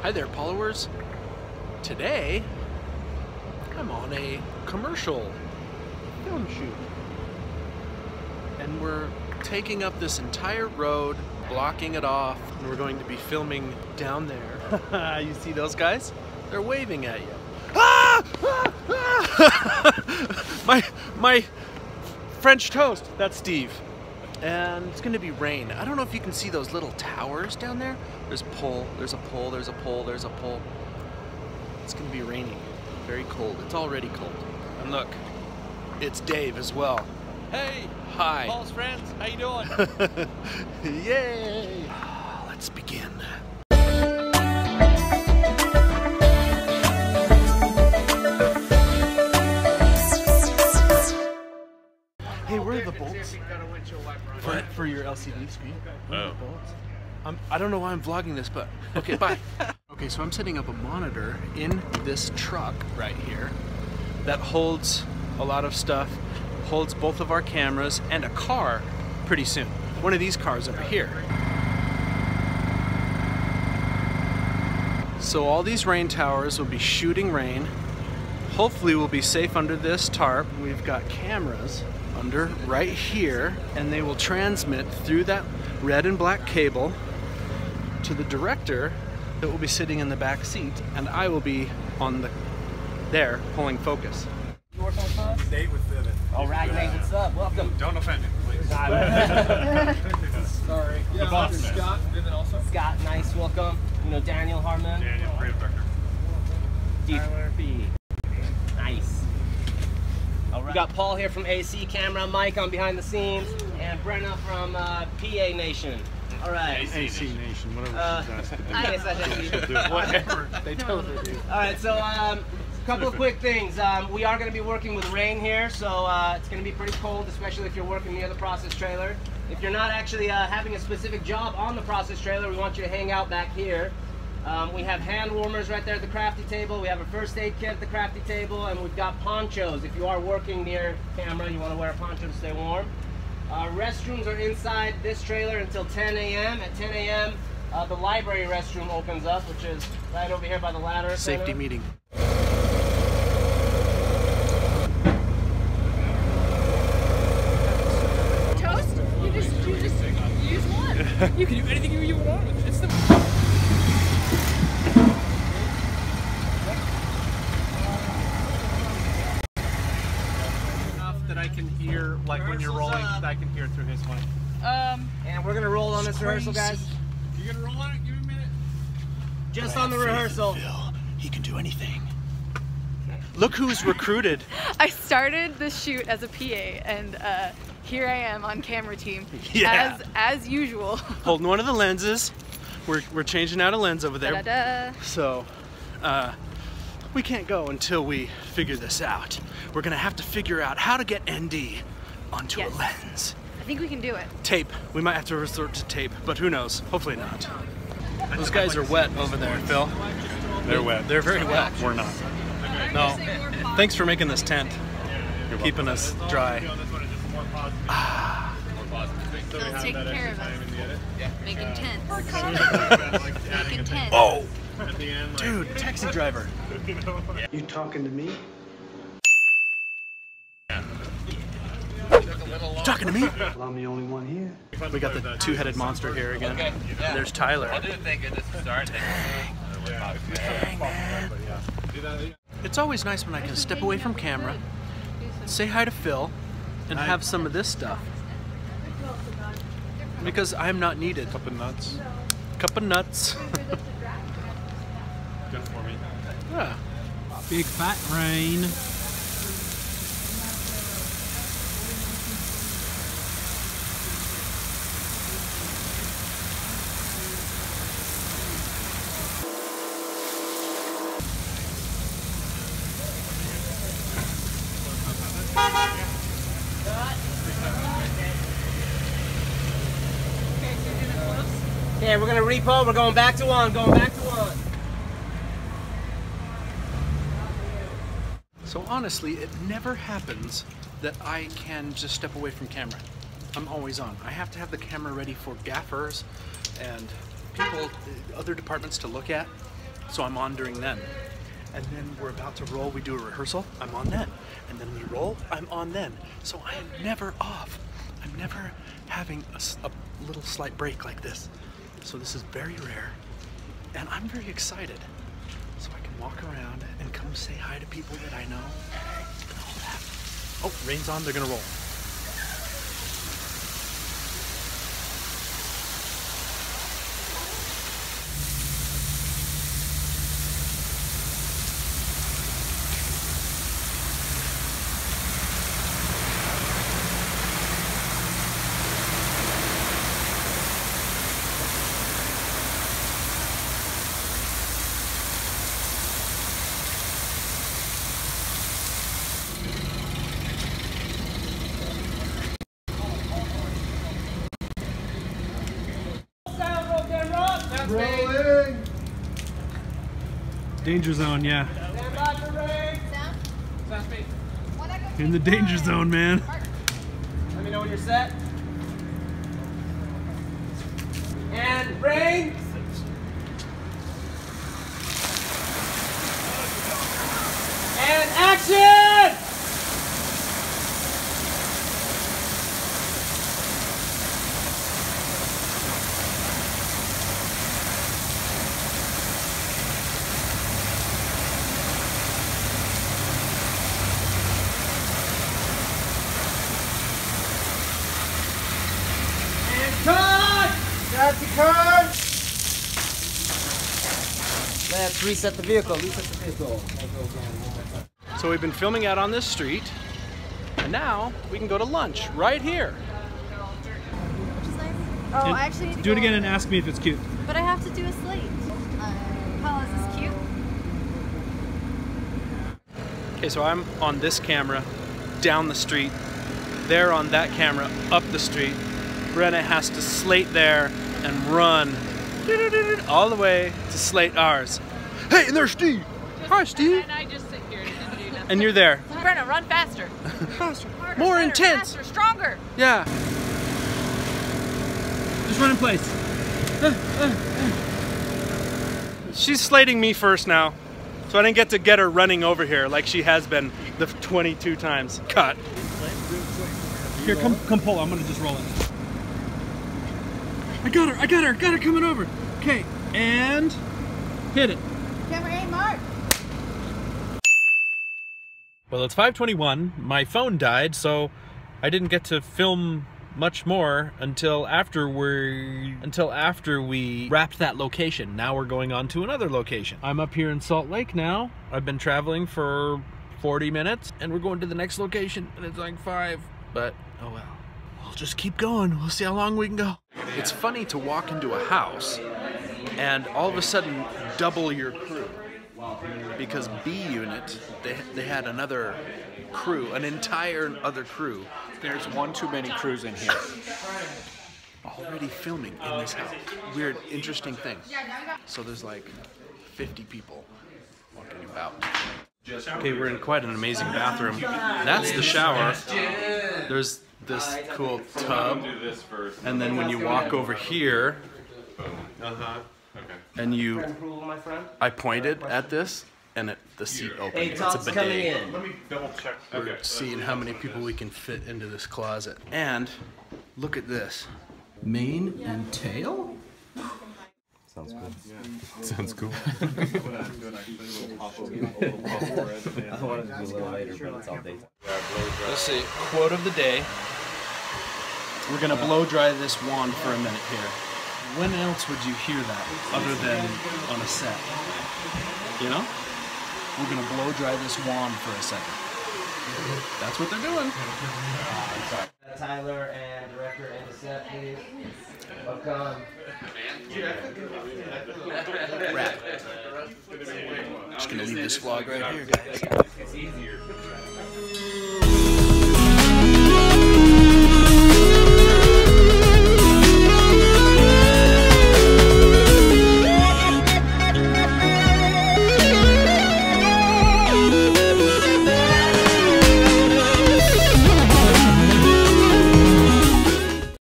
Hi there, followers. Today, I'm on a commercial film shoot. And we're taking up this entire road, blocking it off, and we're going to be filming down there. You see those guys? They're waving at you. Ah! Ah! Ah! my French toast, that's Steve. And it's gonna be rain. I don't know if you can see those little towers down there. There's a pole, there's a pole, there's a pole, there's a pole. It's gonna be raining, very cold. It's already cold. And look, it's Dave as well. Hey! Hi. Paul's friends, how you doing? Yay! Let's begin. Hey, where are the bolts? For your LCD screen? Oh. I don't know why I'm vlogging this, but okay, bye. Okay, so I'm setting up a monitor in this truck right here that holds a lot of stuff, holds both of our cameras and a car pretty soon. One of these cars over here. So all these rain towers will be shooting rain. Hopefully we'll be safe under this tarp. We've got cameras under right here, and they will transmit through that red and black cable to the director that will be sitting in the back seat, and I will be on there pulling focus. You work on cars? Date with Vivint. All right, Nate, what's up? Welcome. Don't offend him, please. Sorry. Yeah, boss, Scott, Vivint also. Scott, nice, welcome. You know Daniel Harmon? Daniel, creative director. DP. Nice. All right. We got Paul here from AC Camera, Mike on behind the scenes, and Brenna from PA Nation. All right. AC Nation, whatever she's asking. I guess I did. Whatever they tell her to do. All right, so a couple of quick things. We are going to be working with rain here, so it's going to be pretty cold, especially if you're working near the process trailer. If you're not actually having a specific job on the process trailer, we want you to hang out back here. We have hand warmers right there at the crafty table. We have a first aid kit at the crafty table, and we've got ponchos. If you are working near camera, you want to wear a poncho to stay warm. Restrooms are inside this trailer until 10 a.m. At 10 a.m., the library restroom opens up, which is right over here by the ladder. Safety meeting. Toast? You just use one. You can do anything you want with it. It's the Enough that I can hear, like when you're rolling, I can hear through his mic. And we're gonna roll on this rehearsal, guys. You gonna roll on it? Give me a minute. Just on the rehearsal. Phil, he can do anything. Look who's recruited. I started the shoot as a PA, and here I am on camera team, Yeah. as usual. Holding one of the lenses. We're changing out a lens over there. Da-da-da. So, we can't go until we figure this out. We're gonna have to figure out how to get ND onto Yes. a lens. I think we can do it. Tape. We might have to resort to tape, but who knows? Hopefully not. Those guys are wet over there, Phil. They're wet. They're very wet. We're not. No. Thanks for making this tent. Keeping us dry. Phil's taking care of us. Making tents. Making tents. Oh! Dude, taxi driver. You talking to me? You talking to me? Well, I'm the only one here. We got the two-headed monster here again. Okay, yeah. There's Tyler. I didn't think this would start. Dang, man. It's always nice when I can step away from camera, say hi to Phil, and have some of this stuff. Because I'm not needed. Cup of nuts. Cup of nuts. Good for me. Yeah. Big fat rain. Okay, we're gonna repo. We're going back to one. Going back to one. So honestly, it never happens that I can just step away from camera. I'm always on. I have to have the camera ready for gaffers and people, other departments to look at. So I'm on during then. And then we're about to roll, we do a rehearsal, I'm on then. And then we roll, I'm on then. So I am never off. I'm never having a little slight break like this. So this is very rare. And I'm very excited. So I can walk around and come say hi to people that I know and all that. Oh, rain's on, they're gonna roll. Rolling. Danger zone, yeah. Stand by for rain. You're in the danger zone, man. Let me know when you're set. And rain. And action! Let's reset the vehicle. So we've been filming out on this street, and now we can go to lunch right here. Oh, I actually need to Do it go again over and there. ask me if it's cute. But I have to do a slate. Paul, is this cute? Okay, so I'm on this camera down the street. They're on that camera up the street. Brenna has to slate there and run all the way to slate ours. Hey, and there's Steve. Hi, Steve. And I just sit here and do nothing. And you're there. Brenna, run faster. Faster. Harder, More better, intense. Faster, stronger. Yeah. Just run in place. She's slating me first now. So I didn't get to get her running over here like she has been the 22 times. Cut. Here, come pull. I'm gonna just roll it. I got her coming over. Okay, and hit it. Camera A, Mark. Well, it's 5:21. My phone died, so I didn't get to film much more until after we wrapped that location. Now we're going on to another location. I'm up here in Salt Lake now. I've been traveling for 40 minutes, and we're going to the next location, and it's like 5. But oh well. We'll just keep going. We'll see how long we can go. It's funny to walk into a house and all of a sudden double your crew. Because B unit, they had another crew, an entire other crew. There's one too many crews in here. Already filming in this house. Weird, interesting thing. So there's like 50 people walking about. Okay, we're in quite an amazing bathroom. That's the shower. There's this cool tub. And then when you walk over here, and I pointed at this, and the seat opened. It's a bidet. Coming in. Let me double check. We're seeing how many people we can fit into this closet. And look at this. Mane and tail? Sounds cool. Sounds cool. I wanted to do a little later, but it's all daytime. Let's see, quote of the day. We're gonna blow dry this wand for a minute here. When else would you hear that other than on a set? You know? We're gonna blow dry this wand for a second. That's what they're doing. Tyler and director and the set, please. Welcome. Wrap. Just gonna leave this vlog right here, guys.